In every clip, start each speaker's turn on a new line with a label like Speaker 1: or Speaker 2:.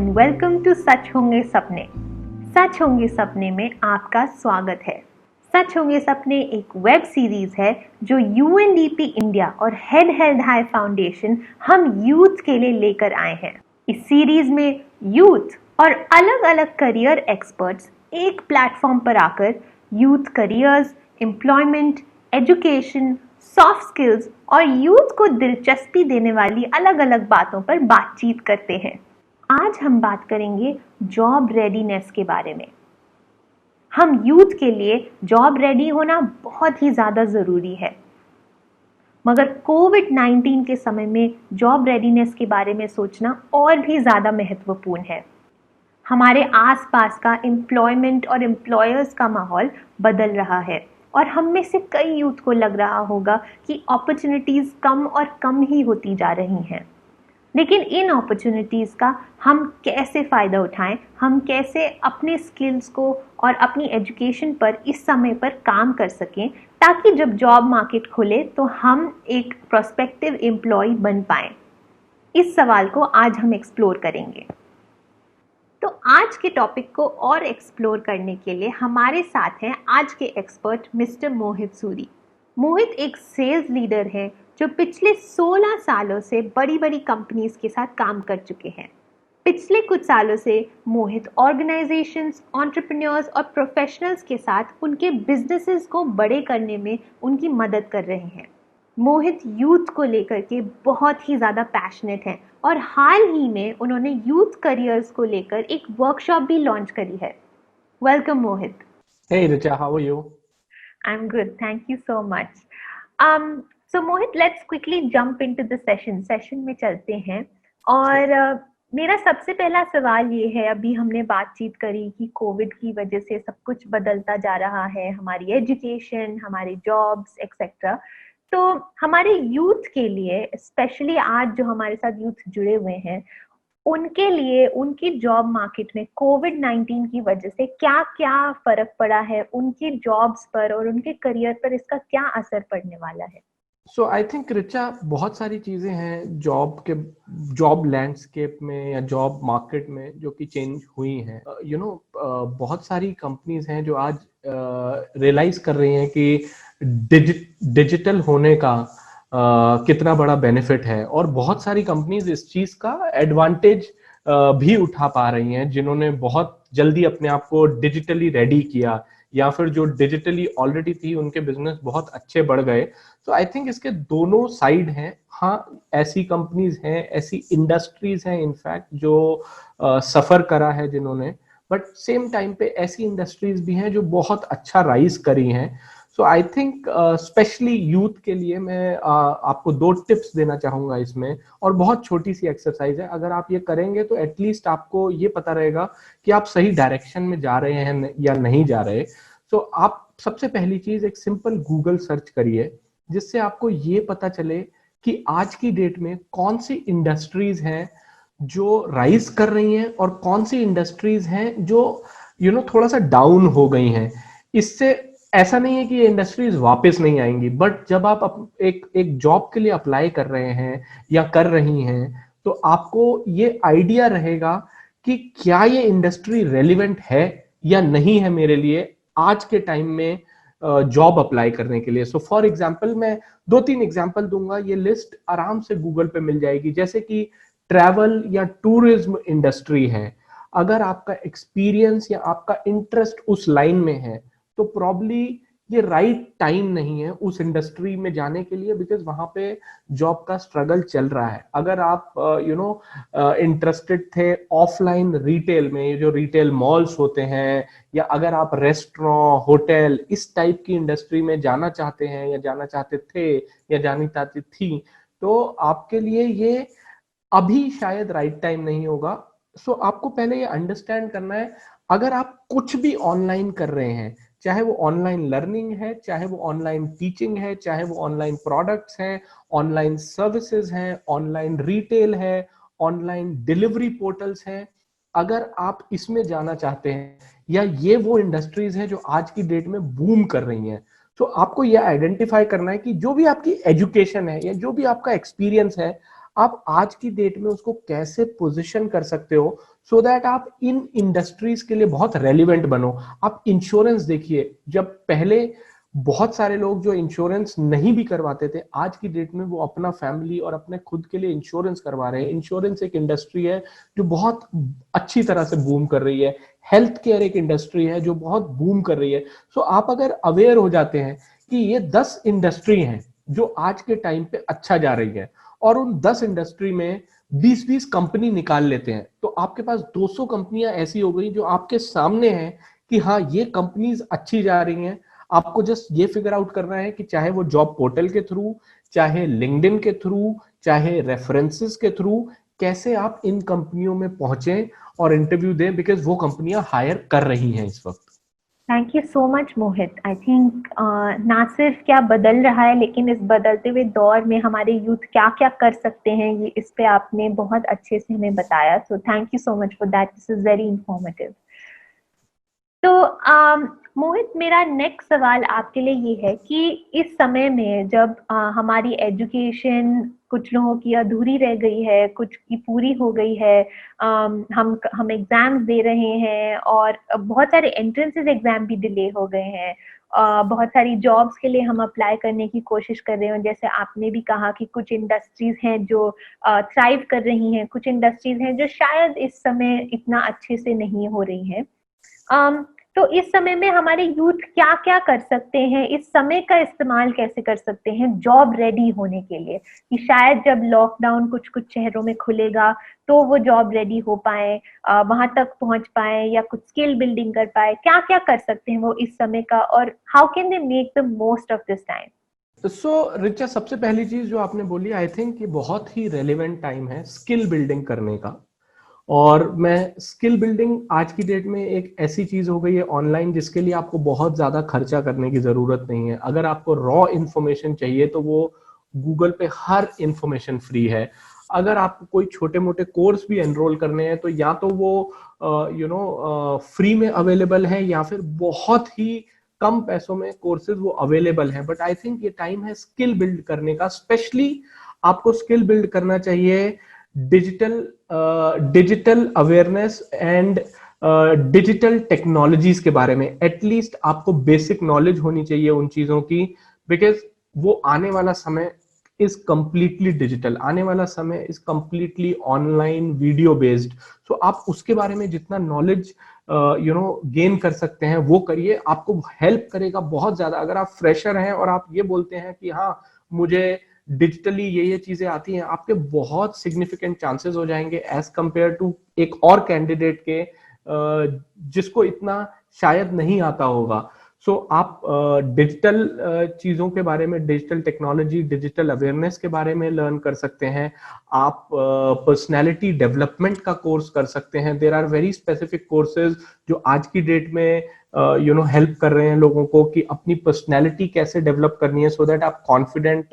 Speaker 1: And welcome to such होंगे सपने। सच होंगे सपने में आपका स्वागत है। सच होंगे सपने एक वेब सीरीज है जो यूएनडीपी इंडिया और हेड हेल्ड हाई फाउंडेशन हम यूथ के लिए लेकर आए हैं। इस सीरीज में यूथ और अलग अलग करियर एक्सपर्ट्स एक प्लेटफॉर्म पर आकर youth careers, employment, education, soft skills और यूथ को दिलचस्पी देने वाली अलग अलग बातों पर बातचीत करते हैं। आज हम बात करेंगे जॉब रेडीनेस के बारे में। हम यूथ के लिए जॉब रेडी होना बहुत ही ज़्यादा ज़रूरी है, मगर कोविड-19 के समय में जॉब रेडीनेस के बारे में सोचना और भी ज़्यादा महत्वपूर्ण है। हमारे आसपास का एम्प्लॉयमेंट और एम्प्लॉयर्स का माहौल बदल रहा है और हम में से कई यूथ को लग रहा होगा कि अपॉर्चुनिटीज़ कम और कम ही होती जा रही हैं। लेकिन इन अपॉर्चुनिटीज़ का हम कैसे फ़ायदा उठाएं, हम कैसे अपने स्किल्स को और अपनी एजुकेशन पर इस समय पर काम कर सकें ताकि जब जॉब मार्केट खुले तो हम एक प्रोस्पेक्टिव एम्प्लॉय बन पाएं। इस सवाल को आज हम एक्सप्लोर करेंगे। तो आज के टॉपिक को और एक्सप्लोर करने के लिए हमारे साथ हैं आज के एक्सपर्ट मिस्टर मोहित सूरी। मोहित एक सेल्स लीडर है जो पिछले 16 सालों से बड़ी बड़ी कंपनीज के साथ काम कर चुके हैं। पिछले कुछ सालों से मोहित ऑर्गेनाइजेशंस, एंटरप्रेन्योर्स और प्रोफेशनल्स के साथ उनके बिजनेसेस को बड़े करने में उनकी मदद कर रहे हैं। मोहित यूथ को लेकर के बहुत ही ज़्यादा पैशनेट हैं और हाल ही में उन्होंने यूथ करियर्स को लेकर एक वर्कशॉप भी लॉन्च करी है। Welcome Mohit.
Speaker 2: Hey Richa, how are you?
Speaker 1: I'm good, thank you so much. So Mohit, let's quickly jump into the session में चलते हैं। और मेरा सबसे पहला सवाल ये है, अभी हमने बातचीत करी कि कोविड की वजह से सब कुछ बदलता जा रहा है, हमारी एजुकेशन, हमारे जॉब्स एक्सेट्रा। तो हमारे यूथ के लिए, स्पेशली आज जो हमारे साथ यूथ जुड़े हुए हैं, उनके लिए उनकी जॉब मार्केट में कोविड-19 की वजह से क्या-क्या फर्क पड़ा है, उनकी जॉब्स पर और उनके करियर पर इसका क्या असर पड़ने वाला है?
Speaker 2: So I think रिचा, बहुत सारी चीजें हैं जॉब लैंडस्केप में या जॉब मार्केट में जो कि चेंज हुई हैं। बहुत सारी कंपनीज हैं जो आज रियलाइज कर रही हैं कि डिजिटल होने का कितना बड़ा बेनिफिट है, और बहुत सारी कंपनीज इस चीज का एडवांटेज भी उठा पा रही हैं, जिन्होंने बहुत जल्दी अपने आप को डिजिटली रेडी किया, या फिर जो डिजिटली ऑलरेडी थी उनके बिजनेस बहुत अच्छे बढ़ गए। तो आई थिंक इसके दोनों साइड हैं। हाँ, ऐसी कंपनीज हैं, ऐसी इंडस्ट्रीज हैं इनफैक्ट जो सफर करा है जिन्होंने, बट सेम टाइम पे ऐसी इंडस्ट्रीज भी हैं जो बहुत अच्छा राइज करी हैं। सो आई थिंक स्पेशली यूथ के लिए मैं आपको 2 टिप्स देना चाहूंगा इसमें, और बहुत छोटी सी एक्सरसाइज है। अगर आप ये करेंगे तो एटलीस्ट आपको ये पता रहेगा कि आप सही डायरेक्शन में जा रहे हैं या नहीं जा रहे। सो आप सबसे पहली चीज एक सिंपल गूगल सर्च करिए, जिससे आपको ये पता चले कि आज की डेट में कौन सी इंडस्ट्रीज हैं जो राइज कर रही हैं और कौन सी इंडस्ट्रीज हैं जो थोड़ा सा डाउन हो गई हैं। इससे ऐसा नहीं है कि ये इंडस्ट्रीज वापस नहीं आएंगी, बट जब आप एक जॉब के लिए अप्लाई कर रहे हैं या कर रही हैं, तो आपको ये आइडिया रहेगा कि क्या ये इंडस्ट्री रेलिवेंट है या नहीं है मेरे लिए आज के टाइम में जॉब अप्लाई करने के लिए। सो फॉर एग्जांपल मैं 2-3 एग्जांपल दूंगा, ये लिस्ट आराम से गूगल पे मिल जाएगी। जैसे कि ट्रैवल या टूरिज्म इंडस्ट्री है, अगर आपका एक्सपीरियंस या आपका इंटरेस्ट उस लाइन में है तो प्रॉब्ली ये राइट टाइम नहीं है उस इंडस्ट्री में जाने के लिए, बिकॉज वहां पे जॉब का स्ट्रगल चल रहा है। अगर आप इंटरेस्टेड थे ऑफलाइन रिटेल में, जो रिटेल मॉल्स होते हैं, या अगर आप रेस्टोरेंट, होटल, इस टाइप की इंडस्ट्री में जाना चाहते हैं या जाना चाहते थे या जानी चाहती थी, तो आपके लिए ये अभी शायद राइट टाइम नहीं होगा। सो आपको पहले ये अंडरस्टैंड करना है, अगर आप कुछ भी ऑनलाइन कर रहे हैं, चाहे वो ऑनलाइन लर्निंग है, चाहे वो ऑनलाइन टीचिंग है, चाहे वो ऑनलाइन प्रोडक्ट्स हैं, ऑनलाइन सर्विसेज हैं, ऑनलाइन रिटेल है, ऑनलाइन डिलीवरी पोर्टल्स हैं, अगर आप इसमें जाना चाहते हैं, या ये वो इंडस्ट्रीज हैं जो आज की डेट में बूम कर रही हैं, तो आपको यह आइडेंटिफाई करना है कि जो भी आपकी एजुकेशन है या जो भी आपका एक्सपीरियंस है, आप आज की डेट में उसको कैसे पोजीशन कर सकते हो सो दैट आप इन इंडस्ट्रीज के लिए बहुत रेलिवेंट बनो। आप इंश्योरेंस देखिए, जब पहले बहुत सारे लोग जो इंश्योरेंस नहीं भी करवाते थे, आज की डेट में वो अपना फैमिली और अपने खुद के लिए इंश्योरेंस करवा रहे हैं। इंश्योरेंस एक इंडस्ट्री है जो बहुत अच्छी तरह से बूम कर रही है। हेल्थ केयर एक इंडस्ट्री है जो बहुत बूम कर रही है। सो आप अगर अवेयर हो जाते हैं कि ये 10 इंडस्ट्री हैं जो आज के टाइम पे अच्छा जा रही है, और उन 10 इंडस्ट्री में 20-20 कंपनी निकाल लेते हैं, तो आपके पास 200 कंपनियां ऐसी हो गई जो आपके सामने हैं कि हाँ, ये कंपनीज अच्छी जा रही हैं। आपको जस्ट ये फिगर आउट करना है कि चाहे वो जॉब पोर्टल के थ्रू, चाहे लिंक्डइन के थ्रू, चाहे रेफरेंसेस के थ्रू, कैसे आप इन कंपनियों में पहुंचे और इंटरव्यू दें, बिकॉज वो कंपनियां हायर कर रही हैं इस वक्त।
Speaker 1: Thank you so much Mohit. I think ना सिर्फ क्या बदल रहा है, लेकिन इस बदलते हुए दौर में हमारे यूथ क्या क्या कर सकते हैं, ये इस पे आपने बहुत अच्छे से हमें बताया। So thank you so much for that, this is very informative. तो मोहित, मेरा नेक्स्ट सवाल आपके लिए ये है कि इस समय में जब हमारी एजुकेशन कुछ लोगों की अधूरी रह गई है, कुछ की पूरी हो गई है, हम एग्जाम्स दे रहे हैं और बहुत सारे एंट्रेंसेस एग्जाम भी डिले हो गए हैं। बहुत सारी जॉब्स के लिए हम अप्लाई करने की कोशिश कर रहे हैं। जैसे आपने भी कहा कि कुछ इंडस्ट्रीज हैं जो थ्राइव कर रही हैं, कुछ इंडस्ट्रीज हैं जो शायद इस समय इतना अच्छे से नहीं हो रही हैं। तो इस समय में हमारे यूथ क्या क्या कर सकते हैं, इस समय का इस्तेमाल कैसे कर सकते हैं जॉब रेडी होने के लिए, कि शायद जब लॉकडाउन कुछ कुछ शहरों में खुलेगा तो वो जॉब रेडी हो पाए, वहां तक पहुंच पाए या कुछ स्किल बिल्डिंग कर पाए। क्या क्या कर सकते हैं वो इस समय का, और how can they make the most of this time?
Speaker 2: So Richa, सबसे पहली चीज जो आपने बोली, आई थिंक ये बहुत ही रेलिवेंट टाइम है स्किल बिल्डिंग करने का। और मैं स्किल बिल्डिंग आज की डेट में एक ऐसी चीज हो गई है ऑनलाइन, जिसके लिए आपको बहुत ज्यादा खर्चा करने की जरूरत नहीं है। अगर आपको रॉ इंफॉर्मेशन चाहिए तो वो गूगल पे हर इंफॉर्मेशन फ्री है। अगर आपको कोई छोटे मोटे कोर्स भी एनरोल करने हैं तो या तो वो फ्री में अवेलेबल है, या फिर बहुत ही कम पैसों में कोर्सेज वो अवेलेबल हैं। बट आई थिंक ये टाइम है स्किल बिल्ड करने का। स्पेशली आपको स्किल बिल्ड करना चाहिए digital awareness and digital technologies के बारे में। एटलीस्ट आपको बेसिक नॉलेज होनी चाहिए उन चीजों की, बिकॉज वो आने वाला समय इज कंप्लीटली डिजिटल, आने वाला समय is completely online video based. So आप उसके बारे में जितना नॉलेज गेन कर सकते हैं वो करिए, आपको हेल्प करेगा बहुत ज्यादा। अगर आप फ्रेशर हैं और आप ये बोलते हैं कि हाँ, मुझे डिजिटली ये चीजें आती हैं, आपके बहुत सिग्निफिकेंट चांसेस हो जाएंगे एज कंपेयर टू एक और कैंडिडेट के जिसको इतना शायद नहीं आता होगा। सो आप डिजिटल चीजों के बारे में, डिजिटल टेक्नोलॉजी, डिजिटल अवेयरनेस के बारे में लर्न कर सकते हैं। आप पर्सनैलिटी डेवलपमेंट का कोर्स कर सकते हैं। There are very specific courses जो आज की डेट में हेल्प कर रहे हैं लोगों को कि अपनी पर्सनैलिटी कैसे डेवलप करनी है, सो दैट आप कॉन्फिडेंट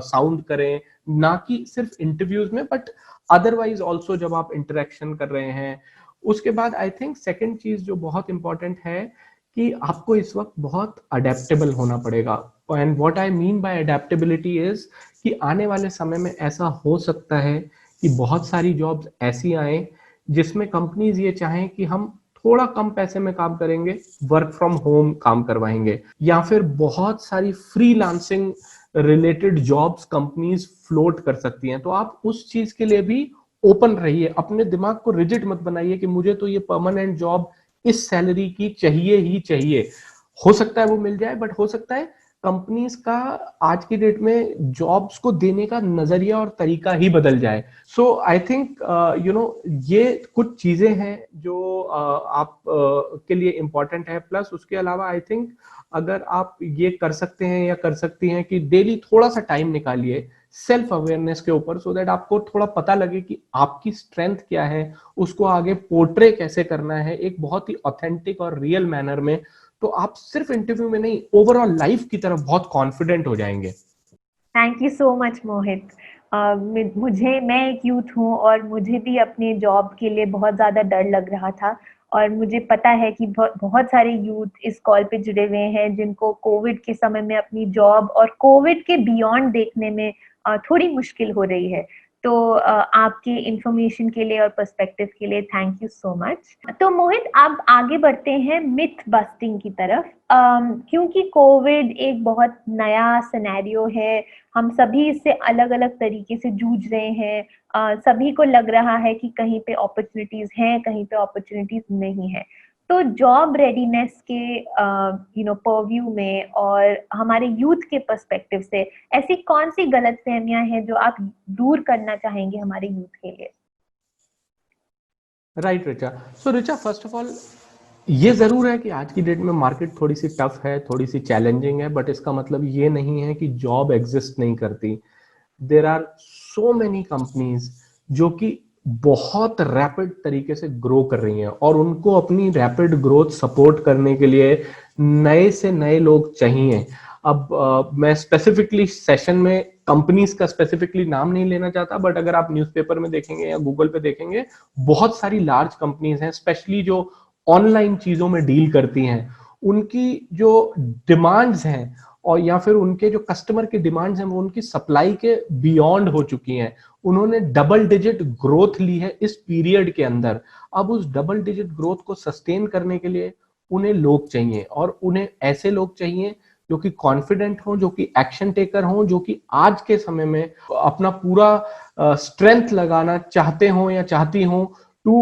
Speaker 2: साउंड करें, ना कि सिर्फ इंटरव्यूज में बट अदरवाइज ऑल्सो जब आप इंटरेक्शन कर रहे हैं। उसके बाद आई थिंक सेकेंड चीज जो बहुत इंपॉर्टेंट है कि आपको इस वक्त बहुत अडेप्टेबल होना पड़ेगा। And what I mean by adaptability is कि आने वाले समय में ऐसा हो सकता है कि बहुत सारी जॉब्स ऐसी आए जिसमें कंपनीज ये चाहें कि हम थोड़ा कम पैसे में काम करेंगे, वर्क फ्रॉम होम काम करवाएंगे, या फिर बहुत सारी freelancing related jobs companies float कर सकती हैं। तो आप उस चीज के लिए भी ओपन रहिए, अपने दिमाग को रिजिड मत बनाइए कि मुझे तो ये परमानेंट जॉब इस सैलरी की चाहिए ही चाहिए। हो सकता है वो मिल जाए, बट हो सकता है कंपनीज का आज की डेट में जॉब्स को देने का नजरिया और तरीका ही बदल जाए। सो आई थिंक ये कुछ चीजें हैं जो आप के लिए इंपॉर्टेंट है। प्लस उसके अलावा आई थिंक अगर आप ये कर सकते हैं या कर सकती हैं कि डेली थोड़ा सा टाइम निकालिए सेल्फ अवेयरनेस के ऊपर, सो दैट आपको थोड़ा पता लगे कि आपकी स्ट्रेंथ क्या है, उसको आगे पोर्ट्रे कैसे करना है एक बहुत ही ऑथेंटिक और रियल मैनर में। तो आप सिर्फ इंटरव्यू में नहीं, ओवरऑल लाइफ की तरफ बहुत कॉन्फिडेंट हो जाएंगे।
Speaker 1: थैंक यू सो मच मोहित। मैं एक यूथ हूँ और मुझे भी अपने जॉब के लिए बहुत ज़्यादा डर लग रहा था, और मुझे पता है कि बहुत सारे यूथ इस कॉल पे जुड़े हुए हैं जिनको कोविड के समय में अपनी जॉब और कोविड के बियॉन्ड देखने में थोड़ी मुश्किल हो रही है। तो आपके इंफॉर्मेशन के लिए और पर्सपेक्टिव के लिए थैंक यू सो मच। तो मोहित, अब आगे बढ़ते हैं मिथ बस्टिंग की तरफ। क्योंकि कोविड एक बहुत नया सिनेरियो है, हम सभी इससे अलग अलग तरीके से जूझ रहे हैं। सभी को लग रहा है कि कहीं पे अपॉर्चुनिटीज हैं, कहीं पे अपॉर्चुनिटीज नहीं है। तो जॉब रेडीनेस के परव्यू में और हमारे यूथ के पर्सपेक्टिव से ऐसी कौन सी गलतफहमियां हैं जो आप दूर करना चाहेंगे हमारे यूथ के लिए?
Speaker 2: Right Richa. So Richa, first of all ये जरूर है कि आज की डेट में मार्केट थोड़ी सी टफ है, थोड़ी सी चैलेंजिंग है, बट इसका मतलब ये नहीं है कि जॉब एग्जिस्ट नहीं करती। There are so many companies जो कि बहुत रैपिड तरीके से ग्रो कर रही हैं, और उनको अपनी रैपिड ग्रोथ सपोर्ट करने के लिए नए से नए लोग चाहिए। अब मैं स्पेसिफिकली सेशन में कंपनीज का स्पेसिफिकली नाम नहीं लेना चाहता, बट अगर आप न्यूज़पेपर में देखेंगे या गूगल पे देखेंगे, बहुत सारी लार्ज कंपनीज हैं स्पेशली जो ऑनलाइन चीजों में डील करती हैं। उनकी जो डिमांड्स हैं और या फिर उनके जो कस्टमर की डिमांड्स हैं वो उनकी सप्लाई के बियॉन्ड हो चुकी हैं। उन्होंने डबल डिजिट ग्रोथ ली है इस पीरियड के अंदर। अब उस डबल डिजिट ग्रोथ को सस्टेन करने के लिए उन्हें लोग चाहिए, और उन्हें ऐसे लोग चाहिए जो कि कॉन्फिडेंट हो, जो कि एक्शन टेकर हो, जो कि आज के समय में अपना पूरा स्ट्रेंथ लगाना चाहते हो या चाहती हो to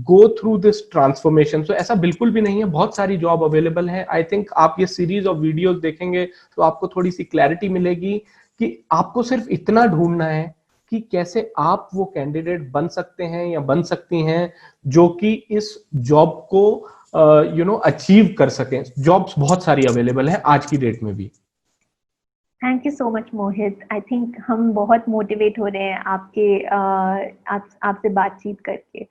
Speaker 2: go through this transformation. So ऐसा बिल्कुल भी नहीं है, बहुत सारी जॉब अवेलेबल है। आई थिंक आप ये सीरीज ऑफ वीडियोस देखेंगे तो आपको थोड़ी सी क्लैरिटी मिलेगी कि आपको सिर्फ इतना ढूंढना है कि कैसे आप वो कैंडिडेट बन सकते हैं या बन सकती हैं जो कि इस जॉब को अचीव कर सकें। जॉब्स बहुत सारी अवेलेबल है आज की डेट में भी।
Speaker 1: Thank you so much Mohit. I think हम बहुत मोटिवेट हो रहे हैं आपसे बातचीत करके।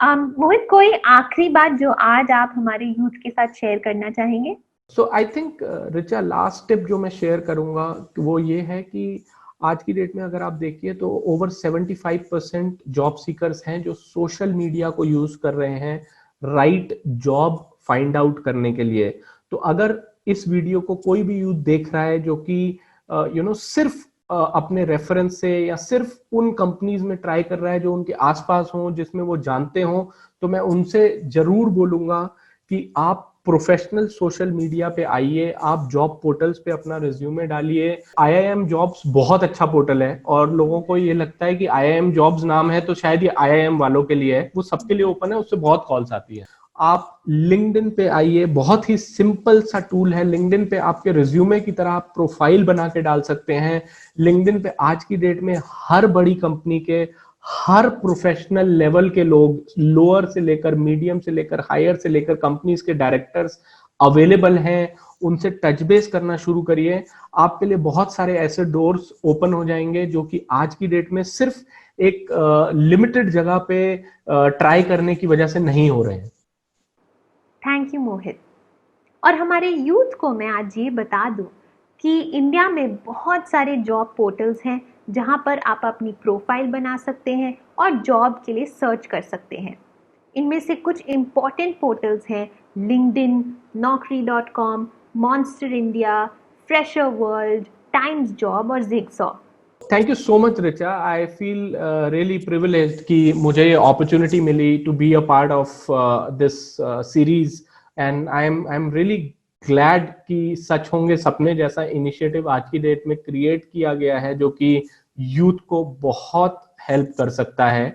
Speaker 1: मोहित, कोई आखिरी बात जो आज आप हमारे यूथ के साथ शेयर करना चाहेंगे?
Speaker 2: So I think Richa, last tip जो मैं शेयर करूंगा वो ये है कि आज की डेट में अगर आप देखिए तो ओवर 75% जॉब सीकर्स हैं जो सोशल मीडिया को यूज कर रहे हैं राइट जॉब फाइंड आउट करने के लिए। तो अगर इस वीडियो को कोई भी यूथ देख रहा है जो कि सिर्फ अपने रेफरेंस से या सिर्फ उन कंपनीज में ट्राई कर रहा है जो उनके आसपास हो, जिसमें वो जानते हो, तो मैं उनसे जरूर बोलूंगा कि आप प्रोफेशनल सोशल मीडिया पे आइए, आप जॉब पोर्टल्स पे अपना रिज्यूमे डालिए। आईआईएम जॉब्स बहुत अच्छा पोर्टल है, और लोगों को ये लगता है कि आईआईएम जॉब्स नाम है तो शायद ये आईआईएम वालों के लिए है। वो सबके लिए ओपन है, उससे बहुत कॉल्स आती है। आप लिंक्डइन पे आइए, बहुत ही सिंपल सा टूल है। लिंक्डइन पे आपके रिज्यूमे की तरह आप प्रोफाइल बना के डाल सकते हैं। लिंक्डइन पे आज की डेट में हर बड़ी कंपनी के हर प्रोफेशनल लेवल के लोग, लोअर से लेकर मीडियम से लेकर हायर से लेकर कंपनीज के डायरेक्टर्स अवेलेबल हैं। उनसे टच बेस करना शुरू करिए, आपके लिए बहुत सारे ऐसे डोर्स ओपन हो जाएंगे जो कि आज की डेट में सिर्फ एक लिमिटेड जगह पे ट्राई करने की वजह से नहीं हो रहे हैं।
Speaker 1: थैंक यू मोहित। और हमारे यूथ को मैं आज ये बता दूं कि इंडिया में बहुत सारे जॉब पोर्टल्स हैं जहां पर आप अपनी प्रोफाइल बना सकते हैं और जॉब के लिए सर्च कर सकते हैं। इनमें से कुछ इम्पॉर्टेंट पोर्टल्स हैं LinkedIn, naukri.com, Monster India, Fresher World, Times Job और Jigsaw.
Speaker 2: Thank you so much Richa. I feel really privileged कि मुझे ये अपॉर्चुनिटी मिली to be a part of this series, and I am really glad कि सच होंगे सपने जैसा इनिशिएटिव आज की डेट में क्रिएट किया गया है जो कि यूथ को बहुत हेल्प कर सकता है।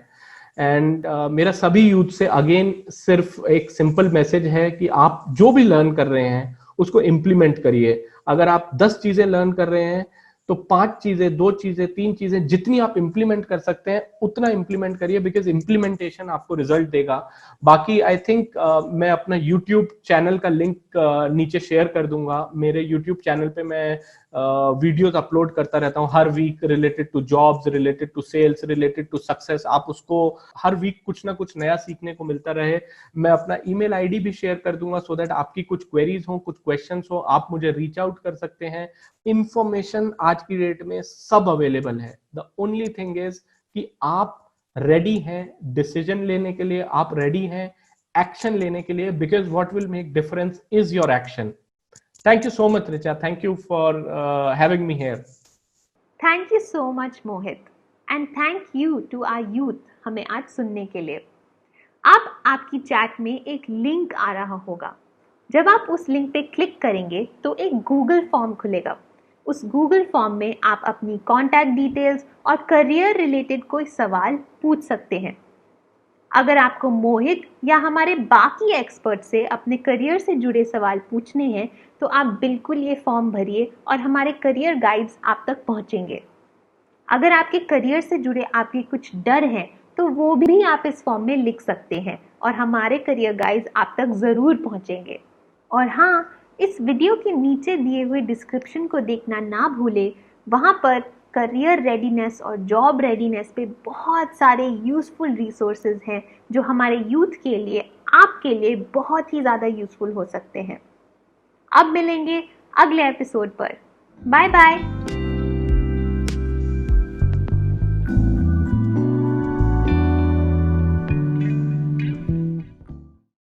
Speaker 2: एंड मेरा सभी यूथ से अगेन सिर्फ एक सिंपल मैसेज है कि आप जो भी लर्न कर रहे हैं उसको इम्प्लीमेंट करिए। अगर आप 10 चीजें लर्न कर रहे हैं तो 5 चीजें, 2 चीजें, 3 चीजें, जितनी आप इंप्लीमेंट कर सकते हैं उतना इंप्लीमेंट करिए, बिकॉज इंप्लीमेंटेशन आपको रिजल्ट देगा। बाकी आई थिंक मैं अपना यूट्यूब चैनल का लिंक नीचे शेयर कर दूंगा। मेरे यूट्यूब चैनल पे मैं वीडियोस अपलोड करता रहता हूँ हर week, related to jobs, related to sales, related to success. आप उसको हर वीक कुछ ना कुछ नया सीखने को मिलता रहे। मैं अपना ईमेल आईडी भी शेयर कर दूंगा सो दैट आपकी कुछ क्वेरीज हो, कुछ क्वेश्चंस हो, आप मुझे रीच आउट कर सकते हैं। इंफॉर्मेशन आज की डेट में सब अवेलेबल है। द ओनली थिंग इज कि आप रेडी हैं डिसीजन लेने के लिए, आप रेडी हैं एक्शन लेने के लिए, because what will make difference is your action. Thank you so much, Richa. Thank you for having me here.
Speaker 1: Thank you so much, Mohit. And thank you to our youth हमें आज सुनने के लिए। अब आपकी चैट में एक link आ रहा होगा। जब आप उस लिंक पे क्लिक करेंगे तो एक गूगल फॉर्म खुलेगा। उस गूगल फॉर्म में आप अपनी कॉन्टैक्ट डिटेल्स और करियर रिलेटेड कोई सवाल पूछ सकते हैं। अगर आपको मोहित या हमारे बाकी एक्सपर्ट से अपने करियर से जुड़े सवाल पूछने हैं तो आप बिल्कुल ये फॉर्म भरिए और हमारे करियर गाइड्स आप तक पहुंचेंगे। अगर आपके करियर से जुड़े आपके कुछ डर हैं तो वो भी आप इस फॉर्म में लिख सकते हैं और हमारे करियर गाइड्स आप तक ज़रूर पहुंचेंगे। और हाँ, इस वीडियो के नीचे दिए हुए डिस्क्रिप्शन को देखना ना भूलें। वहाँ पर करियर रेडीनेस और जॉब रेडीनेस पे बहुत सारे यूज़फुल रिसोर्सेज हैं जो हमारे यूथ के लिए, आपके लिए बहुत ही ज़्यादा यूज़फुल हो सकते हैं। अब मिलेंगे अगले एपिसोड पर। Bye bye.